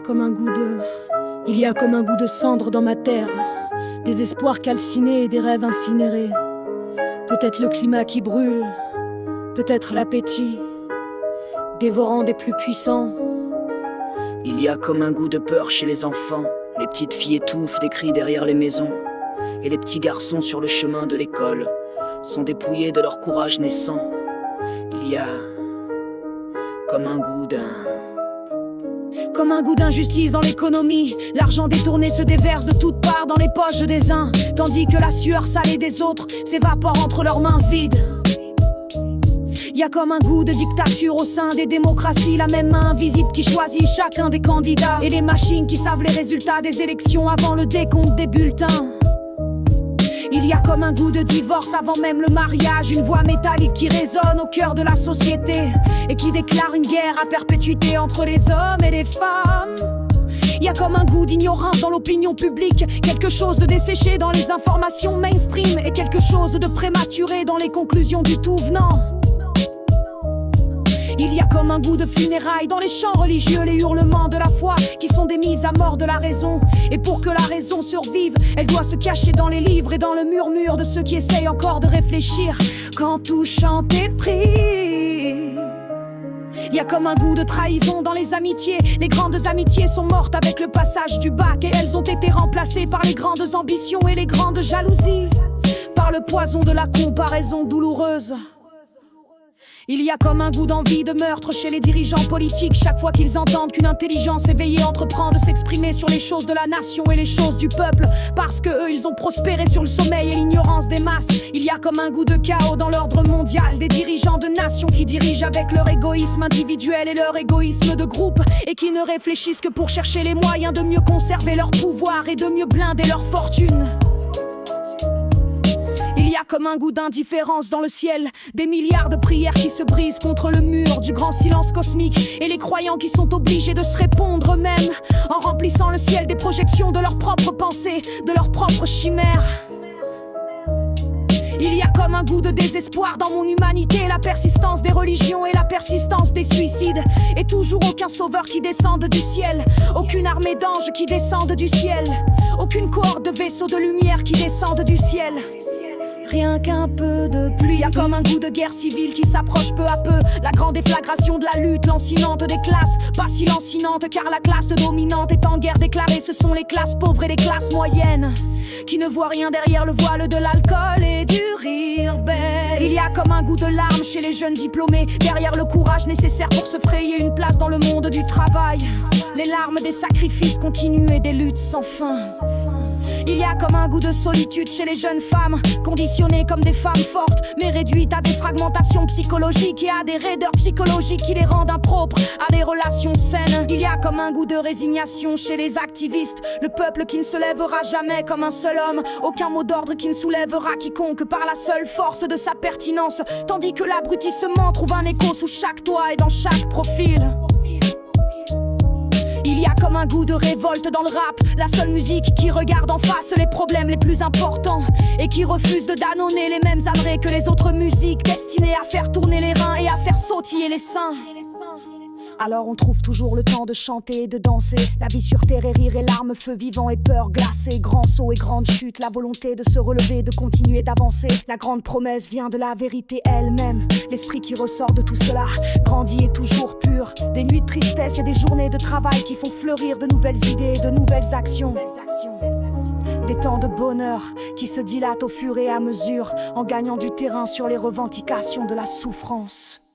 comme un goût de... Il y a comme un goût de cendre dans ma terre, des espoirs calcinés et des rêves incinérés. Peut-être le climat qui brûle, peut-être l'appétit, dévorant des plus puissants. Il y a comme un goût de peur chez les enfants. Les petites filles étouffent des cris derrière les maisons. Et les petits garçons sur le chemin de l'école sont dépouillés de leur courage naissant. Il y a comme un goût Comme un goût d'injustice dans l'économie. L'argent détourné se déverse de toutes parts dans les poches des uns, tandis que la sueur salée des autres s'évapore entre leurs mains vides. Y a comme un goût de dictature au sein des démocraties, la même main invisible qui choisit chacun des candidats, et les machines qui savent les résultats des élections avant le décompte des bulletins. Il y a comme un goût de divorce avant même le mariage, une voix métallique qui résonne au cœur de la société et qui déclare une guerre à perpétuité entre les hommes et les femmes. Il y a comme un goût d'ignorance dans l'opinion publique, quelque chose de desséché dans les informations mainstream et quelque chose de prématuré dans les conclusions du tout venant. Il y a comme un goût de funérailles dans les chants religieux, les hurlements de la foi qui sont des mises à mort de la raison. Et pour que la raison survive, elle doit se cacher dans les livres et dans le murmure de ceux qui essayent encore de réfléchir quand tout chante et prie. Il y a comme un goût de trahison dans les amitiés. Les grandes amitiés sont mortes avec le passage du bac, et elles ont été remplacées par les grandes ambitions et les grandes jalousies, par le poison de la comparaison douloureuse. Il y a comme un goût d'envie de meurtre chez les dirigeants politiques chaque fois qu'ils entendent qu'une intelligence éveillée entreprend de s'exprimer sur les choses de la nation et les choses du peuple, parce que eux ils ont prospéré sur le sommeil et l'ignorance des masses. Il y a comme un goût de chaos dans l'ordre mondial, des dirigeants de nations qui dirigent avec leur égoïsme individuel et leur égoïsme de groupe, et qui ne réfléchissent que pour chercher les moyens de mieux conserver leur pouvoir et de mieux blinder leur fortune. Il y a comme un goût d'indifférence dans le ciel, des milliards de prières qui se brisent contre le mur du grand silence cosmique, et les croyants qui sont obligés de se répondre eux-mêmes en remplissant le ciel des projections de leurs propres pensées, de leurs propres chimères. Il y a comme un goût de désespoir dans mon humanité, la persistance des religions et la persistance des suicides, et toujours aucun sauveur qui descende du ciel, aucune armée d'anges qui descendent du ciel, aucune cohorte de vaisseaux de lumière qui descendent du ciel. Rien qu'un peu de pluie. Il y a comme un goût de guerre civile qui s'approche peu à peu, la grande déflagration de la lutte lancinante des classes, pas si lancinante car la classe dominante est en guerre déclarée. Ce sont les classes pauvres et les classes moyennes qui ne voient rien derrière le voile de l'alcool et du rire bête. Il y a comme un goût de larmes chez les jeunes diplômés, derrière le courage nécessaire pour se frayer une place dans le monde du travail. Les larmes des sacrifices continus et des luttes sans fin. Il y a comme un goût de solitude chez les jeunes femmes, conditionnées comme des femmes fortes, mais réduites à des fragmentations psychologiques et à des raideurs psychologiques qui les rendent impropres à des relations saines. Il y a comme un goût de résignation chez les activistes, le peuple qui ne se lèvera jamais comme un seul homme, aucun mot d'ordre qui ne soulèvera quiconque par la seule force de sa pertinence, tandis que l'abrutissement trouve un écho sous chaque toit et dans chaque profil. Il y a comme un goût de révolte dans le rap, la seule musique qui regarde en face les problèmes les plus importants et qui refuse de danonner les mêmes âneries que les autres musiques destinées à faire tourner les reins et à faire sautiller les seins. Alors on trouve toujours le temps de chanter et de danser, la vie sur terre et rire et larmes, feu vivant et peur glacée, grand saut et grande chute, la volonté de se relever, de continuer d'avancer. La grande promesse vient de la vérité elle-même, l'esprit qui ressort de tout cela grandit et toujours pur. Des nuits de tristesse et des journées de travail qui font fleurir de nouvelles idées et de nouvelles actions. Des temps de bonheur qui se dilatent au fur et à mesure, en gagnant du terrain sur les revendications de la souffrance.